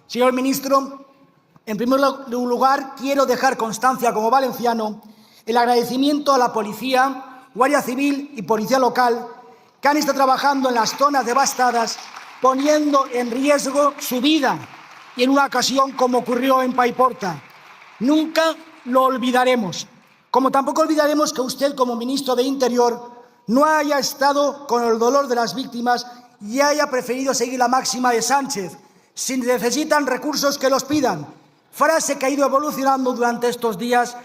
Señor ministro, en primer lugar quiero dejar constancia como valenciano el agradecimiento a la policía, Guardia Civil y Policía Local que han estado trabajando en las zonas devastadas, poniendo en riesgo su vida y en una ocasión como ocurrió en Paiporta. Nunca lo olvidaremos, como tampoco olvidaremos que usted como ministro de Interior no haya estado con el dolor de las víctimas y haya preferido seguir la máxima de Sánchez: si necesitan recursos, que los pidan. Frase que ha ido evolucionando durante estos días,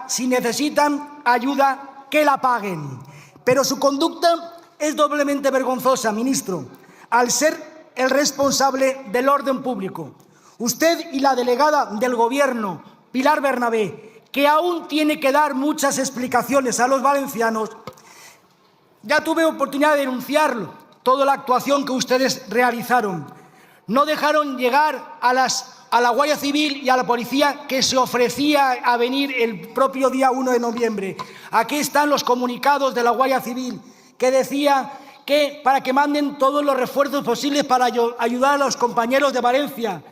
si necesitan ayuda, que la paguen. Pero su conducta es doblemente vergonzosa, ministro, al ser el responsable del orden público. Usted y la delegada del Gobierno, Pilar Bernabé, que aún tiene que dar muchas explicaciones a los valencianos, ya tuve oportunidad de denunciarlo, toda la actuación que ustedes realizaron. No dejaron llegar a la Guardia Civil y a la policía, que se ofrecía a venir el propio día 1 de noviembre. Aquí están los comunicados de la Guardia Civil, que decía que para que manden todos los refuerzos posibles para ayudar a los compañeros de Valencia.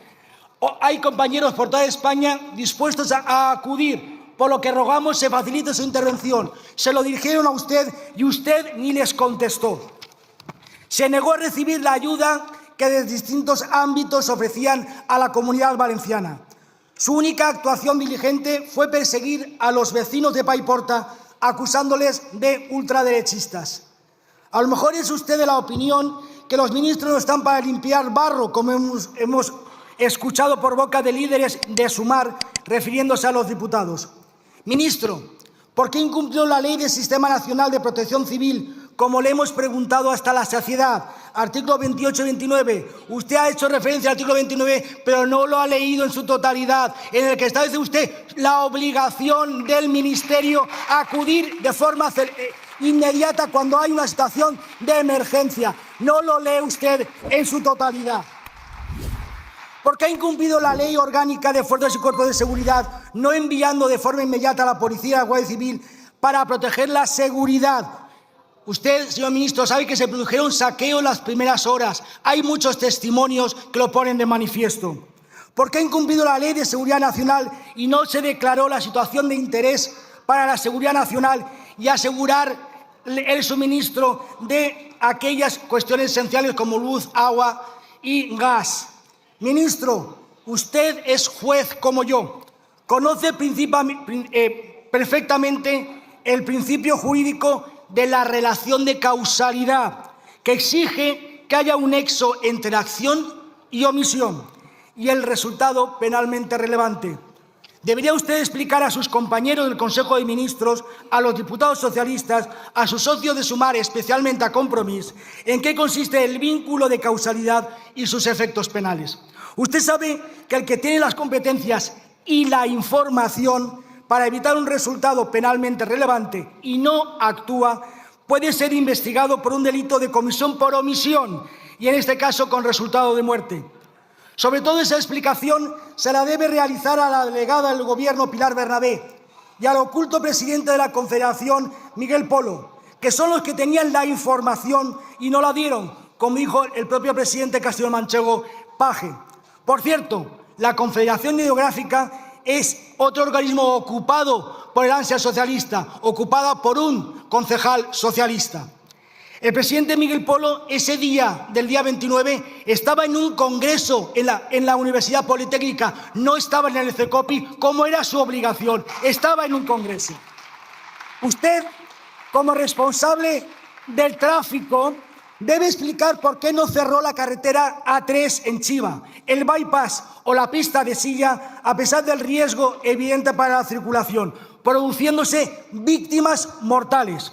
Hay compañeros por toda España dispuestos a acudir, por lo que rogamos se facilite su intervención. Se lo dirigieron a usted y usted ni les contestó. Se negó a recibir la ayuda que desde distintos ámbitos ofrecían a la comunidad valenciana. Su única actuación diligente fue perseguir a los vecinos de Paiporta, acusándoles de ultraderechistas. A lo mejor es usted de la opinión que los ministros no están para limpiar barro, como hemos escuchado por boca de líderes de Sumar, refiriéndose a los diputados. Ministro, ¿por qué incumplió la ley del Sistema Nacional de Protección Civil, como le hemos preguntado hasta la saciedad? Artículo 28 y 29. Usted ha hecho referencia al artículo 29, pero no lo ha leído en su totalidad, en el que establece usted la obligación del Ministerio a acudir de forma inmediata cuando hay una situación de emergencia. No lo lee usted en su totalidad. ¿Por qué ha incumplido la Ley Orgánica de Fuerzas y Cuerpos de Seguridad, no enviando de forma inmediata a la Policía y a la Guardia Civil para proteger la seguridad? Usted, señor ministro, sabe que se produjeron saqueos en las primeras horas. Hay muchos testimonios que lo ponen de manifiesto. ¿Por qué ha incumplido la Ley de Seguridad Nacional y no se declaró la situación de interés para la seguridad nacional y asegurar el suministro de aquellas cuestiones esenciales como luz, agua y gas? Ministro, usted es juez como yo. Conoce perfectamente el principio jurídico de la relación de causalidad, que exige que haya un nexo entre acción y omisión y el resultado penalmente relevante. Debería usted explicar a sus compañeros del Consejo de Ministros, a los diputados socialistas, a sus socios de Sumar, especialmente a Compromís, en qué consiste el vínculo de causalidad y sus efectos penales. Usted sabe que el que tiene las competencias y la información para evitar un resultado penalmente relevante y no actúa, puede ser investigado por un delito de comisión por omisión y, en este caso, con resultado de muerte. Sobre todo, esa explicación se la debe realizar a la delegada del Gobierno, Pilar Bernabé, y al oculto presidente de la Confederación, Miguel Polo, que son los que tenían la información y no la dieron, como dijo el propio presidente Castillo-Manchego, Paje. Por cierto, la Confederación Hidrográfica es otro organismo ocupado por el ansia socialista, ocupada por un concejal socialista. El presidente Miguel Polo, ese día, del día 29, estaba en un congreso en la Universidad Politécnica, no estaba en el CECOPI, como era su obligación, estaba en un congreso. Usted, como responsable del tráfico, debe explicar por qué no cerró la carretera A3 en Chiva, el bypass o la pista de Silla, a pesar del riesgo evidente para la circulación, produciéndose víctimas mortales.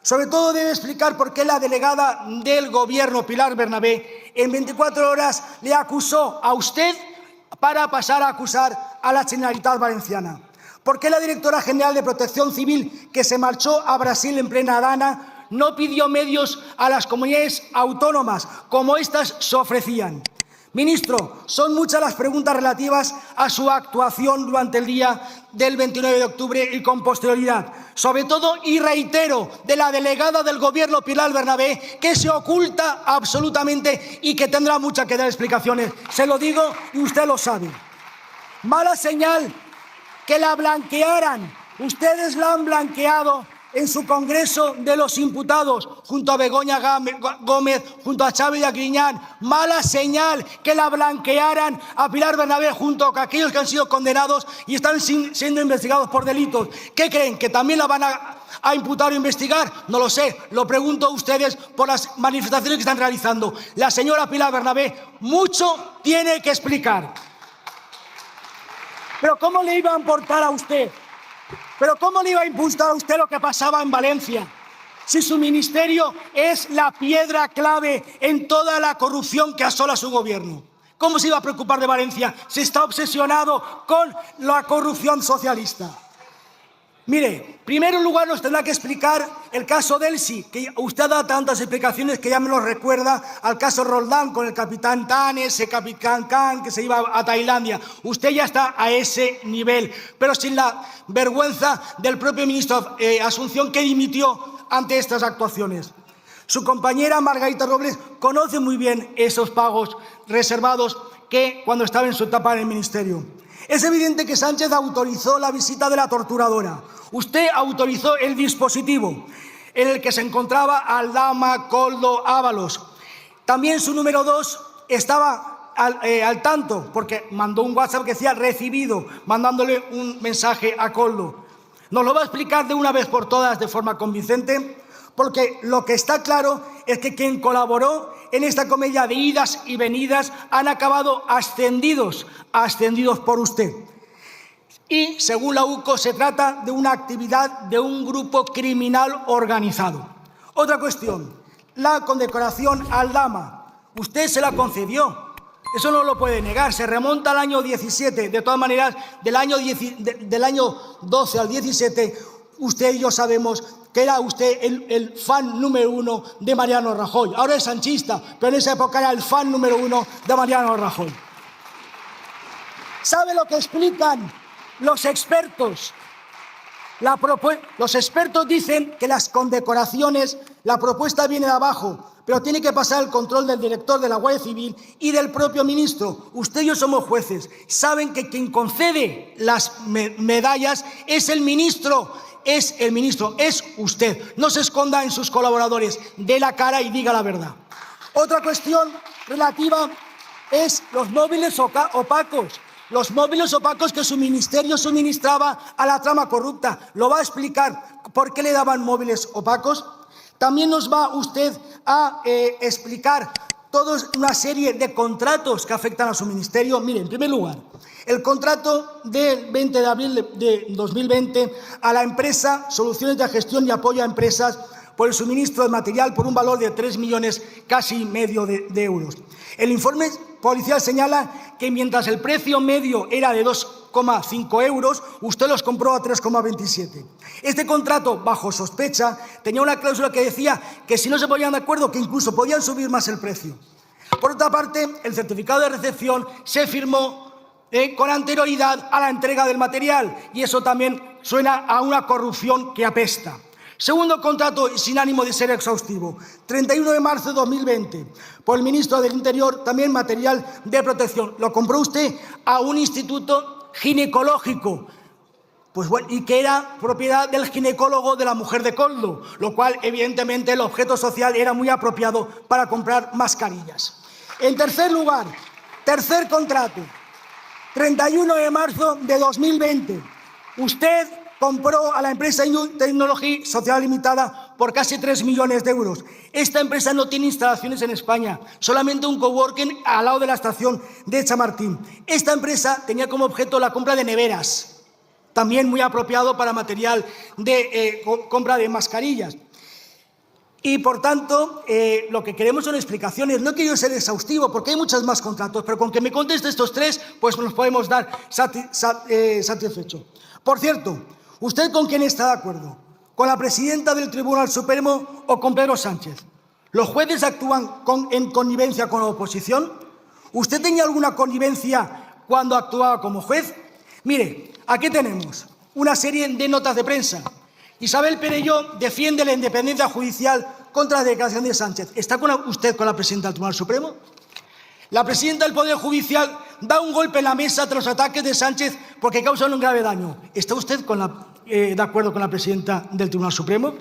Sobre todo debe explicar por qué la delegada del Gobierno, Pilar Bernabé, en 24 horas le acusó a usted para pasar a acusar a la Generalitat Valenciana. ¿Por qué la directora general de Protección Civil, que se marchó a Brasil en plena Dana, no pidió medios a las comunidades autónomas como éstas se ofrecían? Ministro, son muchas las preguntas relativas a su actuación durante el día del 29 de octubre y con posterioridad. Sobre todo, y reitero, de la delegada del Gobierno, Pilar Bernabé, que se oculta absolutamente y que tendrá muchas que dar explicaciones. Se lo digo y usted lo sabe. Mala señal que la blanquearan. Ustedes la han blanqueado en su Congreso de los Imputados, junto a Begoña Gómez, junto a Xavi Griñán. Mala señal que la blanquearan a Pilar Bernabé junto a aquellos que han sido condenados y están siendo investigados por delitos. ¿Qué creen? ¿Que también la van a imputar o investigar? No lo sé, lo pregunto a ustedes por las manifestaciones que están realizando. La señora Pilar Bernabé mucho tiene que explicar. Pero ¿cómo le iba a importar a usted? ¿Pero cómo le iba a impulsar a usted lo que pasaba en Valencia? Si su ministerio es la piedra clave en toda la corrupción que asola su gobierno. ¿Cómo se iba a preocupar de Valencia si está obsesionado con la corrupción socialista? Mire, en primer lugar nos tendrá que explicar el caso Delsi, que usted da tantas explicaciones que ya me lo recuerda al caso Roldán con el capitán Tan, ese capitán Khan que se iba a Tailandia. Usted ya está a ese nivel, pero sin la vergüenza del propio ministro Asunción, que dimitió ante estas actuaciones. Su compañera Margarita Robles conoce muy bien esos pagos reservados que cuando estaba en su etapa en el ministerio. Es evidente que Sánchez autorizó la visita de la torturadora. Usted autorizó el dispositivo en el que se encontraba Aldama, Koldo, Ábalos. También su número 2 estaba al tanto, porque mandó un WhatsApp que decía recibido, mandándole un mensaje a Koldo. ¿Nos lo va a explicar de una vez por todas de forma convincente? Porque lo que está claro es que quien colaboró en esta comedia de idas y venidas han acabado ascendidos por usted. Y, según la UCO, se trata de una actividad de un grupo criminal organizado. Otra cuestión, la condecoración Aldama. Usted se la concedió. Eso no lo puede negar. Se remonta al año 17. De todas maneras, del año 12 al 17, usted y yo sabemos que era usted el fan número 1 de Mariano Rajoy. Ahora es sanchista, pero en esa época era el fan número 1 de Mariano Rajoy. ¿Sabe lo que explican los expertos? Los expertos dicen que las condecoraciones, la propuesta viene de abajo, pero tiene que pasar el control del director de la Guardia Civil y del propio ministro. Usted y yo somos jueces. Saben que quien concede las medallas es el ministro. Es usted. No se esconda en sus colaboradores, dé la cara y diga la verdad. Otra cuestión relativa es los móviles opacos. Los móviles opacos que su ministerio suministraba a la trama corrupta. ¿Lo va a explicar por qué le daban móviles opacos? También nos va usted a explicar toda una serie de contratos que afectan a su ministerio. Mire, en primer lugar, el contrato del 20 de abril de 2020 a la empresa Soluciones de Gestión y Apoyo a Empresas por el suministro de material por un valor de 3 millones casi y medio de euros. El informe policial señala que mientras el precio medio era de 2,5 euros, usted los compró a 3,27. Este contrato, bajo sospecha, tenía una cláusula que decía que si no se ponían de acuerdo, que incluso podían subir más el precio. Por otra parte, el certificado de recepción se firmó con anterioridad a la entrega del material, y eso también suena a una corrupción que apesta. Segundo contrato, sin ánimo de ser exhaustivo, 31 de marzo de 2020, por el ministro del Interior, también material de protección. Lo compró usted a un instituto ginecológico, pues bueno, y que era propiedad del ginecólogo de la mujer de Koldo, lo cual, evidentemente, el objeto social era muy apropiado para comprar mascarillas. En tercer lugar, tercer contrato, 31 de marzo de 2020, usted compró a la empresa New Technology Sociedad Limitada por casi 3 millones de euros. Esta empresa no tiene instalaciones en España, solamente un coworking al lado de la estación de Chamartín. Esta empresa tenía como objeto la compra de neveras, también muy apropiado para material de compra de mascarillas. Y, por tanto, lo que queremos son explicaciones. No quiero ser exhaustivo porque hay muchos más contratos, pero con que me conteste estos 3, pues nos podemos dar satisfecho. Por cierto, ¿usted con quién está de acuerdo? ¿Con la presidenta del Tribunal Supremo o con Pedro Sánchez? ¿Los jueces actúan en connivencia con la oposición? ¿Usted tenía alguna connivencia cuando actuaba como juez? Mire, aquí tenemos una serie de notas de prensa. Isabel Perelló defiende la independencia judicial contra la declaración de Sánchez. ¿Está usted con la presidenta del Tribunal Supremo? La presidenta del Poder Judicial da un golpe en la mesa ante los ataques de Sánchez porque causan un grave daño. ¿Está usted de acuerdo con la presidenta del Tribunal Supremo?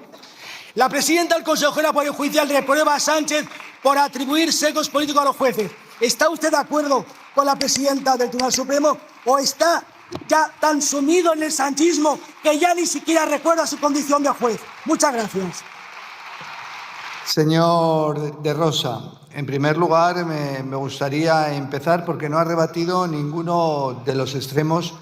La presidenta del Consejo del Poder Judicial reprueba a Sánchez por atribuir sesgos políticos a los jueces. ¿Está usted de acuerdo con la presidenta del Tribunal Supremo o está ya tan sumido en el sanchismo que ya ni siquiera recuerda su condición de juez? Muchas gracias. Señor de Rosa, en primer lugar me gustaría empezar porque no ha rebatido ninguno de los extremos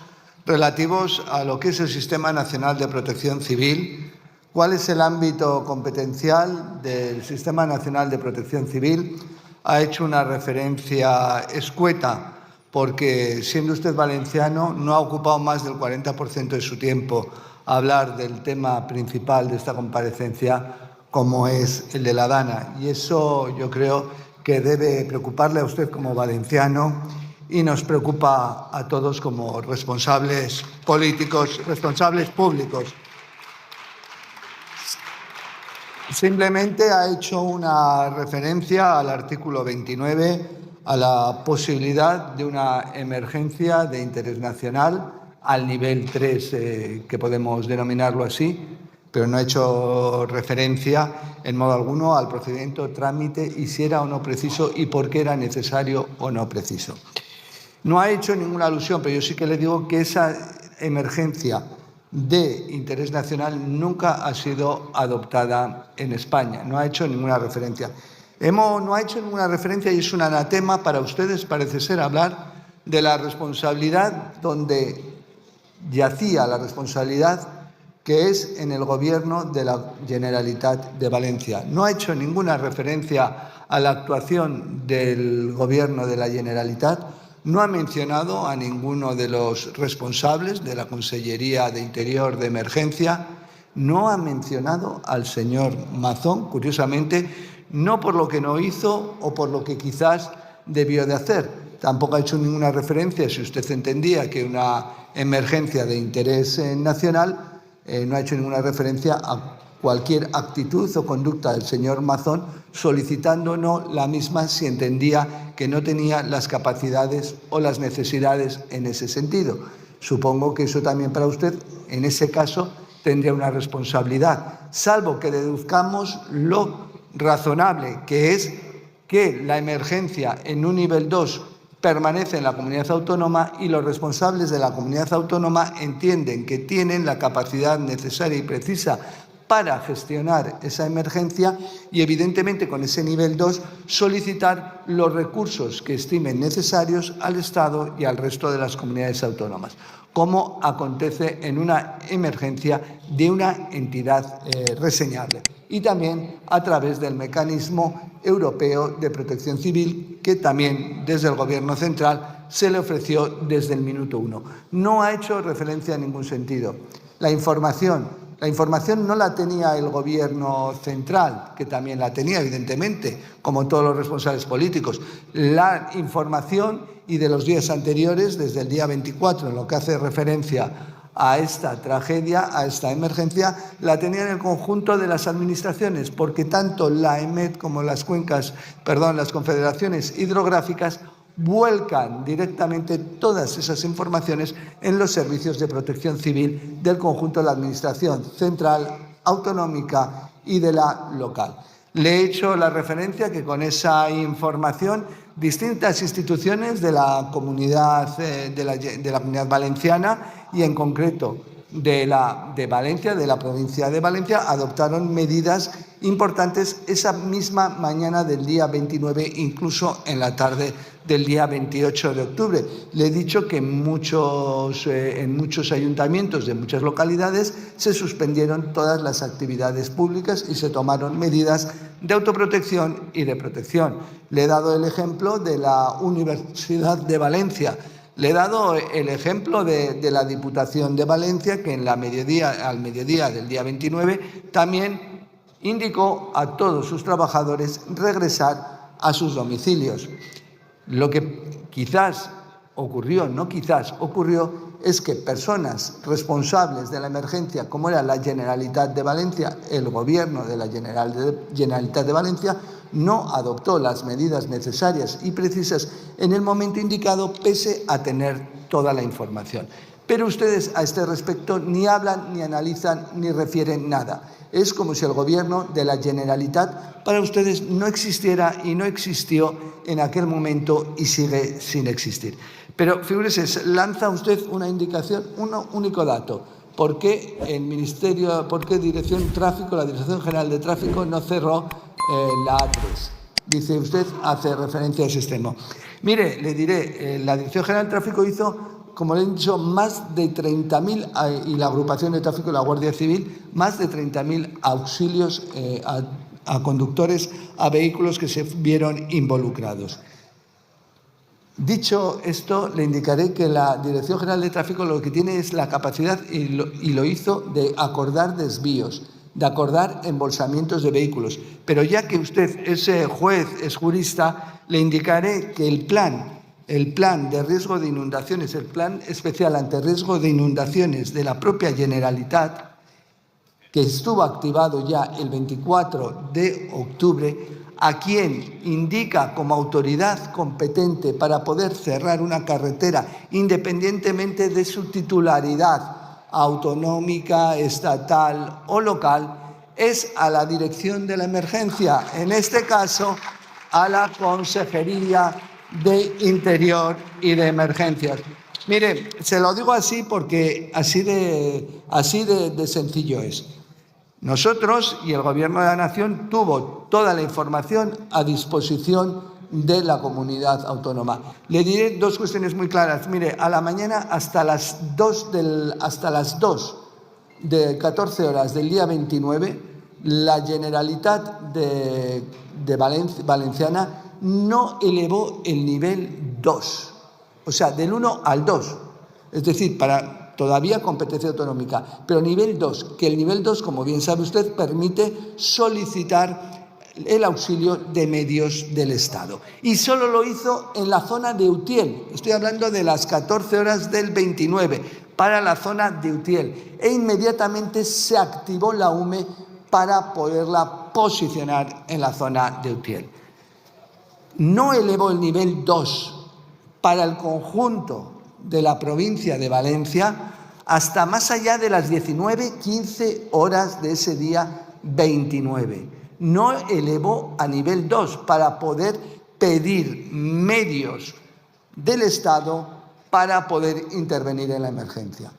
relativos a lo que es el Sistema Nacional de Protección Civil. ¿Cuál es el ámbito competencial del Sistema Nacional de Protección Civil? Ha hecho una referencia escueta porque, siendo usted valenciano, no ha ocupado más del 40% de su tiempo a hablar del tema principal de esta comparecencia, como es el de la Dana. Y eso yo creo que debe preocuparle a usted como valenciano y nos preocupa a todos como responsables políticos, responsables públicos. Simplemente ha hecho una referencia al artículo 29, a la posibilidad de una emergencia de interés nacional al nivel 3, que podemos denominarlo así, pero no ha hecho referencia en modo alguno al procedimiento, trámite y si era o no preciso y por qué era necesario o no preciso. No ha hecho ninguna alusión, pero yo sí que le digo que esa emergencia de interés nacional nunca ha sido adoptada en España. No ha hecho ninguna referencia. No ha hecho ninguna referencia y es un anatema para ustedes, parece ser, hablar de la responsabilidad donde yacía la responsabilidad, que es en el Gobierno de la Generalitat de Valencia. No ha hecho ninguna referencia a la actuación del Gobierno de la Generalitat. No ha mencionado a ninguno de los responsables de la Consellería de Interior de Emergencia. No ha mencionado al señor Mazón, curiosamente, no por lo que no hizo o por lo que quizás debió de hacer. Tampoco ha hecho ninguna referencia, si usted entendía que una emergencia de interés nacional, no ha hecho ninguna referencia a cualquier actitud o conducta del señor Mazón, solicitándonos la misma si entendía que no tenía las capacidades o las necesidades en ese sentido. Supongo que eso también para usted, en ese caso, tendría una responsabilidad, salvo que deduzcamos lo razonable, que es que la emergencia en un nivel 2 permanece en la comunidad autónoma y los responsables de la comunidad autónoma entienden que tienen la capacidad necesaria y precisa para gestionar esa emergencia y, evidentemente, con ese nivel 2, solicitar los recursos que estimen necesarios al Estado y al resto de las comunidades autónomas, como acontece en una emergencia de una entidad reseñable. Y también a través del mecanismo europeo de protección civil, que también desde el Gobierno central se le ofreció desde el minuto 1. No ha hecho referencia en ningún sentido. La información no la tenía el Gobierno central, que también la tenía, evidentemente, como todos los responsables políticos. La información, y de los días anteriores, desde el día 24, en lo que hace referencia a esta tragedia, a esta emergencia, la tenían el conjunto de las administraciones, porque tanto la EMET como las confederaciones hidrográficas vuelcan directamente todas esas informaciones en los servicios de protección civil del conjunto de la administración central, autonómica y de la local. Le he hecho la referencia que con esa información distintas instituciones de la comunidad de la comunidad valenciana y en concreto de Valencia, de la provincia de Valencia, adoptaron medidas importantes esa misma mañana del día 29, incluso en la tarde del día 28 de octubre. Le he dicho que en muchos ayuntamientos de muchas localidades se suspendieron todas las actividades públicas y se tomaron medidas de autoprotección y de protección. Le he dado el ejemplo de la Universidad de Valencia. Le he dado el ejemplo de la Diputación de Valencia, que al mediodía del día 29 también indicó a todos sus trabajadores regresar a sus domicilios. Lo que quizás ocurrió, no quizás, ocurrió, es que personas responsables de la emergencia, como era la Generalitat de Valencia, el gobierno de la Generalitat de Valencia, no adoptó las medidas necesarias y precisas en el momento indicado, pese a tener toda la información. Pero ustedes a este respecto ni hablan, ni analizan, ni refieren nada. Es como si el gobierno de la Generalitat para ustedes no existiera y no existió en aquel momento y sigue sin existir. Pero figúrese, lanza usted una indicación, un único dato. ¿Por qué el Ministerio, por qué Dirección Tráfico, la Dirección General de Tráfico no cerró la A3? Dice usted, hace referencia a ese extremo. Mire, le diré, la Dirección General de Tráfico hizo, como le he dicho, más de 30.000, y la agrupación de tráfico de la Guardia Civil, más de 30.000 auxilios a conductores, a vehículos que se vieron involucrados. Dicho esto, le indicaré que la Dirección General de Tráfico lo que tiene es la capacidad, y lo hizo, de acordar desvíos, de acordar embolsamientos de vehículos. Pero ya que usted es juez, es jurista, le indicaré que el plan de riesgo de inundaciones, el plan especial ante riesgo de inundaciones de la propia Generalitat, que estuvo activado ya el 24 de octubre, a quien indica como autoridad competente para poder cerrar una carretera, independientemente de su titularidad autonómica, estatal o local, es a la Dirección de la Emergencia, en este caso a la Consejería de Interior y de Emergencias. Mire, se lo digo así porque así de sencillo es. Nosotros y el Gobierno de la Nación tuvo toda la información a disposición de la comunidad autónoma. Le diré dos cuestiones muy claras. Mire, a la mañana hasta las 2 de 14 horas del día 29, la Generalitat de Valenciana no elevó el nivel 2, o sea, del 1 al 2, es decir, todavía competencia autonómica, pero nivel 2, que el nivel 2, como bien sabe usted, permite solicitar el auxilio de medios del Estado. Y solo lo hizo en la zona de Utiel, estoy hablando de las 14 horas del 29, para la zona de Utiel. E inmediatamente se activó la UME para poderla posicionar en la zona de Utiel. No elevó el nivel 2 para el conjunto de la provincia de Valencia hasta más allá de las 19:15 horas de ese día 29. No elevó a nivel 2 para poder pedir medios del Estado para poder intervenir en la emergencia.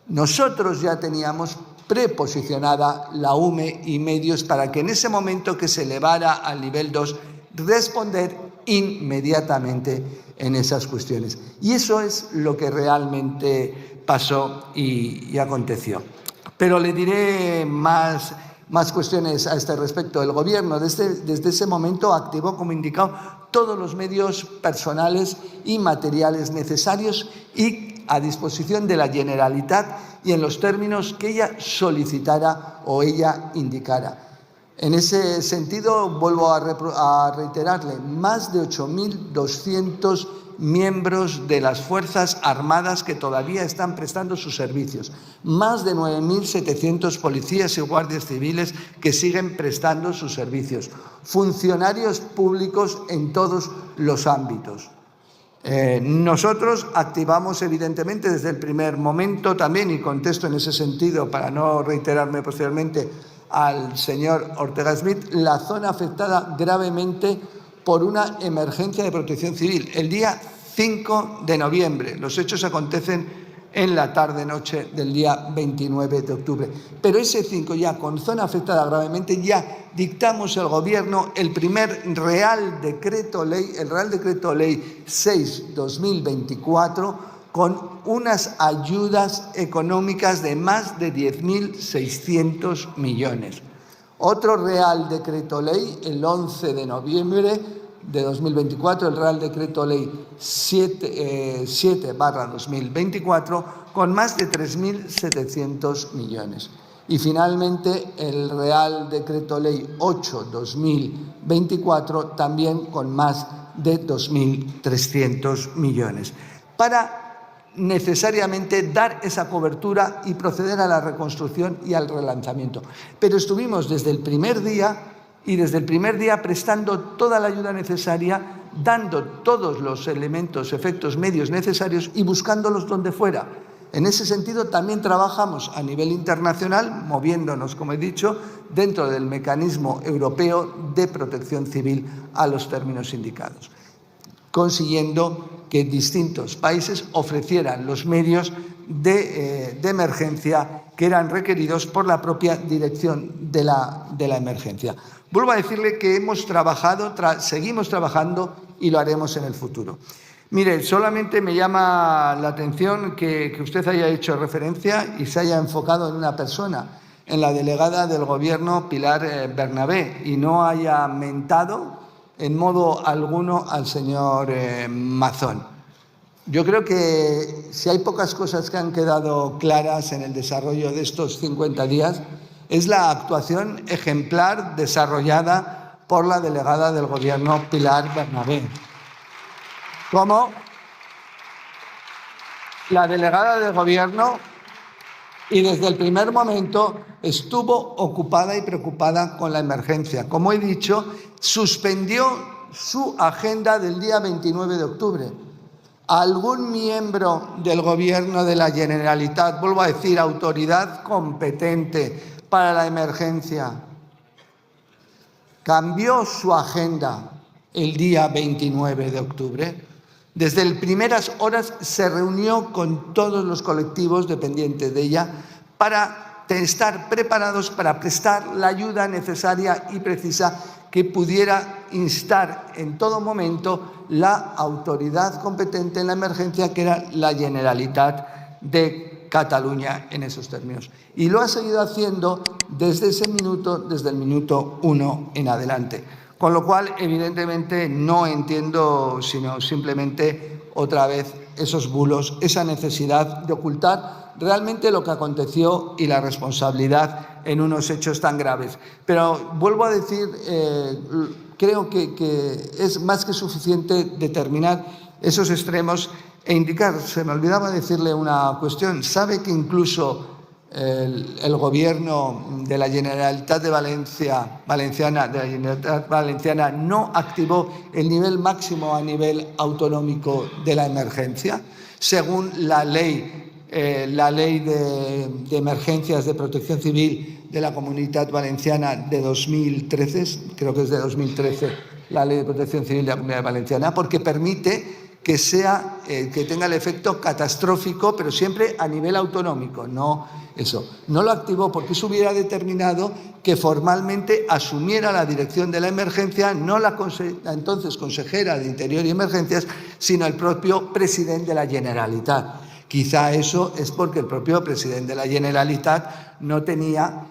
Nosotros ya teníamos preposicionada la UME y medios para que en ese momento que se elevara al nivel 2 responder inmediatamente en esas cuestiones. Y eso es lo que realmente pasó y aconteció. Pero le diré más cuestiones a este respecto. El Gobierno desde ese momento activó, como indicado, todos los medios personales y materiales necesarios y a disposición de la Generalitat y en los términos que ella solicitara o ella indicara. En ese sentido, vuelvo a reiterarle, más de 8.200 miembros de las Fuerzas Armadas que todavía están prestando sus servicios, más de 9.700 policías y guardias civiles que siguen prestando sus servicios, funcionarios públicos en todos los ámbitos. Nosotros activamos evidentemente desde el primer momento también, y contesto en ese sentido para no reiterarme posteriormente al señor Ortega Smith, la zona afectada gravemente por una emergencia de protección civil. El día 5 de noviembre, los hechos acontecen en la tarde-noche del día 29 de octubre. Pero ese 5 ya, con zona afectada gravemente, ya dictamos el Gobierno el primer Real Decreto Ley, el Real Decreto Ley 6/2024, con unas ayudas económicas de más de 10.600 millones. Otro Real Decreto Ley, el 11 de noviembre de 2024, el Real Decreto Ley 7/2024, con más de 3.700 millones. Y finalmente el Real Decreto Ley 8/2024, también con más de 2.300 millones, para necesariamente dar esa cobertura y proceder a la reconstrucción y al relanzamiento. Pero estuvimos desde el primer día prestando toda la ayuda necesaria, dando todos los elementos, efectos, medios necesarios y buscándolos donde fuera. En ese sentido, también trabajamos a nivel internacional, moviéndonos, como he dicho, dentro del mecanismo europeo de protección civil a los términos indicados, consiguiendo que distintos países ofrecieran los medios de emergencia que eran requeridos por la propia dirección de la emergencia. Vuelvo a decirle que hemos trabajado, seguimos trabajando y lo haremos en el futuro. Mire, solamente me llama la atención que usted haya hecho referencia y se haya enfocado en una persona, en la delegada del Gobierno, Pilar Bernabé, y no haya mentado en modo alguno al señor Mazón. Yo creo que si hay pocas cosas que han quedado claras en el desarrollo de estos 50 días, es la actuación ejemplar desarrollada por la delegada del Gobierno, Pilar Bernabé. Como la delegada del Gobierno, y desde el primer momento estuvo ocupada y preocupada con la emergencia. Como he dicho, suspendió su agenda del día 29 de octubre. ¿Algún miembro del Gobierno de la Generalitat, vuelvo a decir, autoridad competente para la emergencia, cambió su agenda el día 29 de octubre? Desde las primeras horas se reunió con todos los colectivos dependientes de ella para estar preparados para prestar la ayuda necesaria y precisa que pudiera instar en todo momento la autoridad competente en la emergencia, que era la Generalitat de Cataluña en esos términos. Y lo ha seguido haciendo desde ese minuto, desde el minuto 1 en adelante. Con lo cual, evidentemente, no entiendo, sino simplemente, otra vez, esos bulos, esa necesidad de ocultar realmente lo que aconteció y la responsabilidad en unos hechos tan graves. Pero vuelvo a decir, creo que es más que suficiente determinar esos extremos e indicar, se me olvidaba decirle una cuestión, sabe que incluso el Gobierno de la Generalitat Valenciana no activó el nivel máximo a nivel autonómico de la emergencia, según la ley de emergencias de protección civil de la Comunitat Valenciana de 2013, creo que es de 2013, la ley de protección civil de la Comunidad Valenciana, porque permite que tenga el efecto catastrófico, pero siempre a nivel autonómico, no eso. No lo activó porque eso hubiera determinado que formalmente asumiera la dirección de la emergencia, no la entonces consejera de Interior y Emergencias, sino el propio presidente de la Generalitat. Quizá eso es porque el propio presidente de la Generalitat no tenía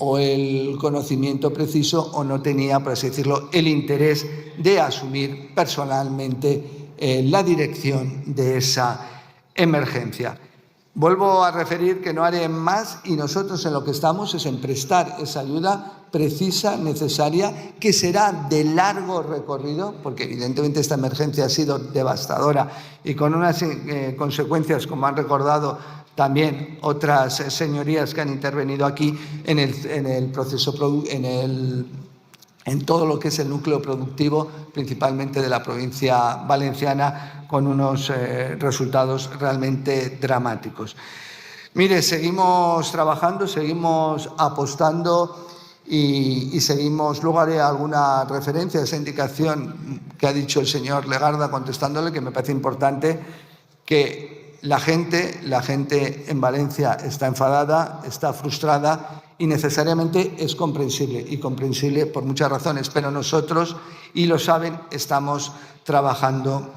o el conocimiento preciso o no tenía, por así decirlo, el interés de asumir personalmente la dirección de esa emergencia. Vuelvo a referir que no haré más y nosotros en lo que estamos es en prestar esa ayuda precisa, necesaria, que será de largo recorrido, porque evidentemente esta emergencia ha sido devastadora y con unas consecuencias, como han recordado también otras señorías que han intervenido aquí, en el proceso, en todo lo que es el núcleo productivo, principalmente de la provincia valenciana, con unos resultados realmente dramáticos. Mire, seguimos trabajando, seguimos apostando y seguimos. Luego haré alguna referencia a esa indicación que ha dicho el señor Legarda contestándole, que me parece importante, que la gente en Valencia está enfadada, está frustrada y necesariamente es comprensible, y comprensible por muchas razones, pero nosotros, y lo saben, estamos trabajando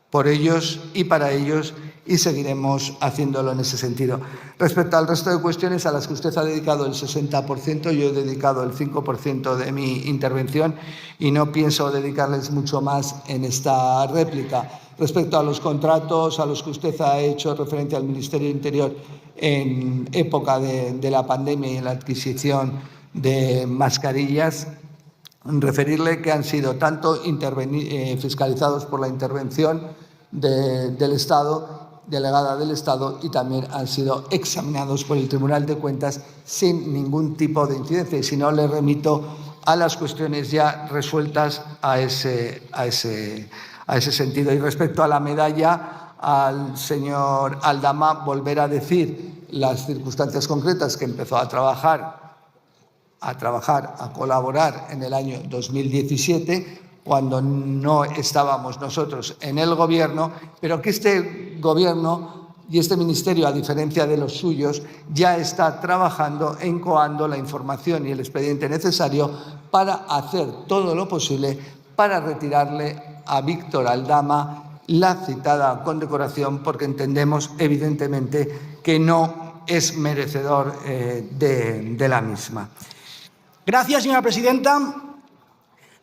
por ellos y para ellos y seguiremos haciéndolo en ese sentido. Respecto al resto de cuestiones a las que usted ha dedicado el 60%, yo he dedicado el 5% de mi intervención y no pienso dedicarles mucho más en esta réplica. Respecto a los contratos a los que usted ha hecho referencia al Ministerio de Interior en época de la pandemia y en la adquisición de mascarillas, referirle que han sido tanto fiscalizados por la intervención del Estado, delegada del Estado, y también han sido examinados por el Tribunal de Cuentas sin ningún tipo de incidencia. Y si no, le remito a las cuestiones ya resueltas a ese sentido. Y respecto a la medalla, al señor Aldama, volver a decir las circunstancias concretas que empezó a colaborar en el año 2017, cuando no estábamos nosotros en el Gobierno, pero que este Gobierno y este Ministerio, a diferencia de los suyos, ya está trabajando en coando la información y el expediente necesario para hacer todo lo posible para retirarle a Víctor Aldama la citada condecoración, porque entendemos evidentemente que no es merecedor de la misma. Gracias, señora presidenta.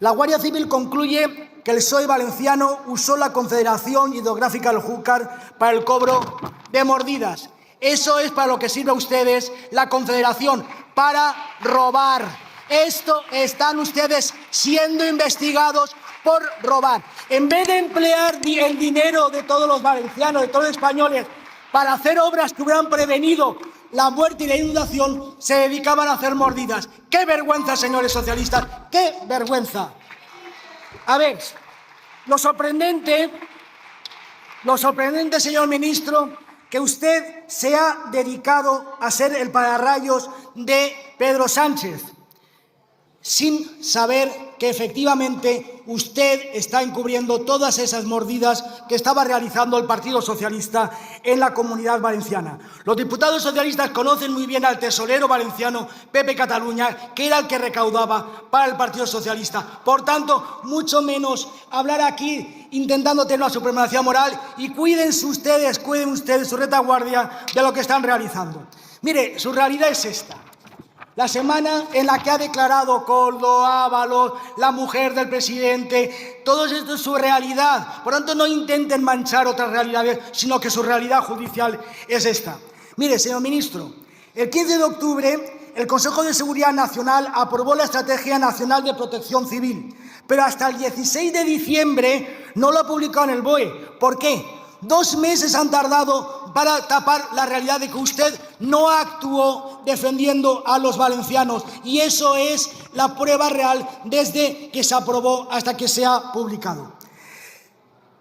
La Guardia Civil concluye que el PSOE valenciano usó la Confederación Hidrográfica del Júcar para el cobro de mordidas. Eso es para lo que sirve a ustedes la Confederación, para robar. Esto están ustedes siendo investigados por robar. En vez de emplear el dinero de todos los valencianos, de todos los españoles, para hacer obras que hubieran prevenido la muerte y la inundación, se dedicaban a hacer mordidas. ¡Qué vergüenza, señores socialistas! ¡Qué vergüenza! A ver, lo sorprendente, señor ministro, que usted se ha dedicado a ser el pararrayos de Pedro Sánchez, sin saber que efectivamente usted está encubriendo todas esas mordidas que estaba realizando el Partido Socialista en la Comunidad Valenciana. Los diputados socialistas conocen muy bien al tesorero valenciano Pepe Cataluña, que era el que recaudaba para el Partido Socialista. Por tanto, mucho menos hablar aquí intentando tener una supremacía moral, y cuiden ustedes su retaguardia de lo que están realizando. Mire, su realidad es esta. La semana en la que ha declarado Koldo, Ábalos, la mujer del presidente, todo esto es su realidad. Por tanto, no intenten manchar otras realidades, sino que su realidad judicial es esta. Mire, señor ministro, el 15 de octubre el Consejo de Seguridad Nacional aprobó la Estrategia Nacional de Protección Civil, pero hasta el 16 de diciembre no lo ha publicado en el BOE. ¿Por qué? 2 meses han tardado para tapar la realidad de que usted no actuó defendiendo a los valencianos, y eso es la prueba real desde que se aprobó hasta que se ha publicado.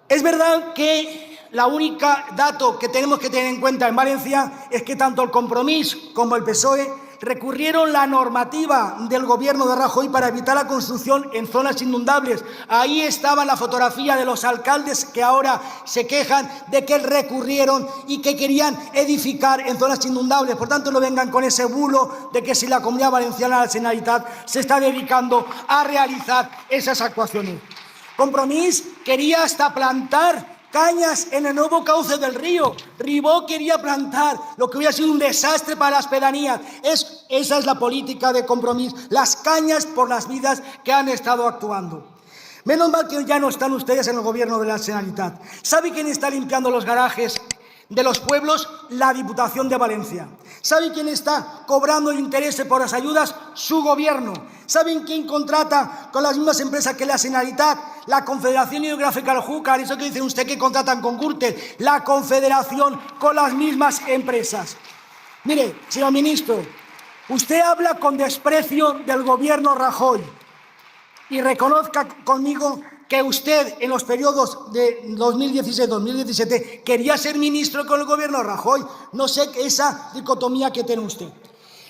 Es verdad que la única dato que tenemos que tener en cuenta en Valencia es que tanto el Compromís como el PSOE recurrieron la normativa del Gobierno de Rajoy para evitar la construcción en zonas inundables. Ahí estaba la fotografía de los alcaldes que ahora se quejan de que recurrieron y que querían edificar en zonas inundables. Por tanto, no vengan con ese bulo de que si la Comunidad Valenciana, la Generalitat, se está dedicando a realizar esas actuaciones. Compromís quería hasta plantar cañas en el nuevo cauce del río. Ribó quería plantar, lo que hubiera sido un desastre para las pedanías. Esa es la política de Compromís, las cañas por las vidas que han estado actuando. Menos mal que ya no están ustedes en el Gobierno de la Generalitat. ¿Sabe quién está limpiando los garajes de los pueblos? La Diputación de Valencia. ¿Saben quién está cobrando intereses por las ayudas? Su Gobierno. ¿Saben quién contrata con las mismas empresas que la Generalitat? La Confederación Hidrográfica del Júcar. Eso que dice usted que contratan con Gürtel. La Confederación con las mismas empresas. Mire, señor ministro, usted habla con desprecio del Gobierno Rajoy, y reconozca conmigo que usted en los periodos de 2016-2017 quería ser ministro con el Gobierno Rajoy. No sé esa dicotomía que tiene usted.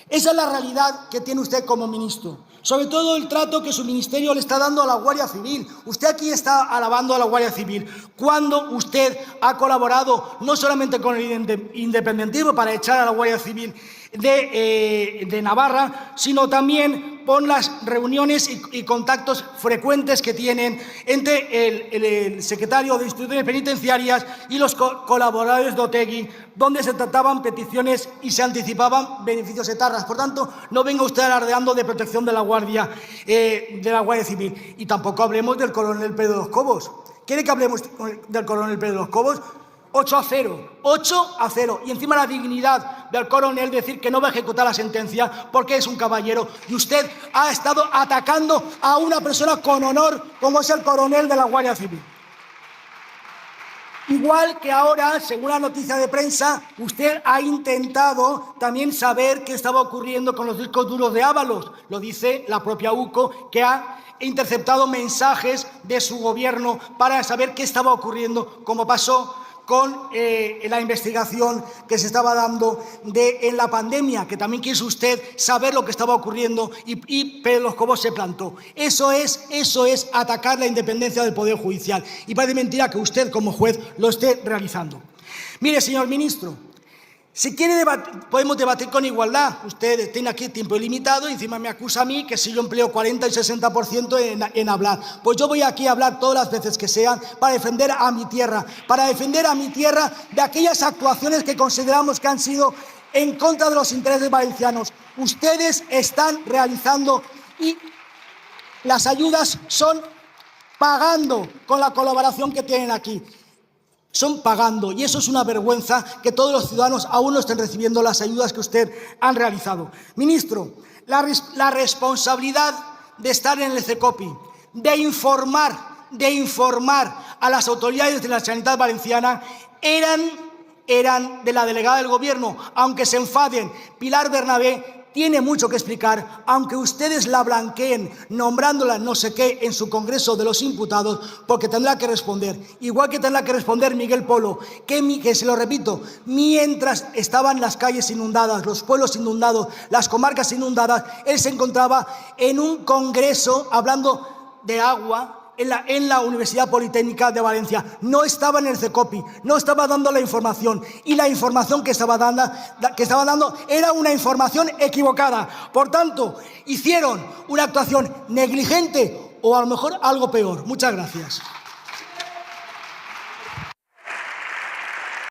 Esa es la realidad que tiene usted como ministro. Sobre todo el trato que su ministerio le está dando a la Guardia Civil. Usted aquí está alabando a la Guardia Civil cuando usted ha colaborado no solamente con el independentismo para echar a la Guardia Civil de Navarra, sino también por las reuniones y contactos frecuentes que tienen entre el secretario de Instituciones Penitenciarias y los colaboradores de Otegi, donde se trataban peticiones y se anticipaban beneficios etarras. Por tanto, no venga usted alardeando de protección de la Guardia Civil. Y tampoco hablemos del coronel Pedro de los Cobos. ¿Quiere que hablemos del coronel Pedro de los Cobos? 8-0. Y encima la dignidad del coronel decir que no va a ejecutar la sentencia porque es un caballero, y usted ha estado atacando a una persona con honor como es el coronel de la Guardia Civil. Igual que ahora, según la noticia de prensa, usted ha intentado también saber qué estaba ocurriendo con los discos duros de Ábalos. Lo dice la propia UCO, que ha interceptado mensajes de su gobierno para saber qué estaba ocurriendo, como pasó con la investigación que se estaba dando en la pandemia, que también quiso usted saber lo que estaba ocurriendo y Pérez Los Cobos se plantó. Eso es atacar la independencia del Poder Judicial. Y parece mentira que usted, como juez, lo esté realizando. Mire, señor ministro, si quiere podemos debatir con igualdad. Usted tiene aquí tiempo ilimitado y encima me acusa a mí que si yo empleo 40 y 60% en hablar. Pues yo voy aquí a hablar todas las veces que sean para defender a mi tierra, de aquellas actuaciones que consideramos que han sido en contra de los intereses valencianos. Ustedes están realizando y las ayudas son pagando con la colaboración que tienen aquí. Son pagando, y eso es una vergüenza que todos los ciudadanos aún no estén recibiendo las ayudas que usted han realizado. Ministro, la responsabilidad de estar en el CECOPI, de informar a las autoridades de la Generalitat Valenciana, eran de la delegada del Gobierno, aunque se enfaden. Pilar Bernabé tiene mucho que explicar, aunque ustedes la blanqueen nombrándola no sé qué en su Congreso de los Imputados, porque tendrá que responder. Igual que tendrá que responder Miguel Polo, que se lo repito, mientras estaban las calles inundadas, los pueblos inundados, las comarcas inundadas, él se encontraba en un congreso hablando de agua en la Universidad Politécnica de Valencia. No estaba en el CECOPI, no estaba dando la información, y la información que estaba dando era una información equivocada. Por tanto, hicieron una actuación negligente o a lo mejor algo peor. Muchas gracias.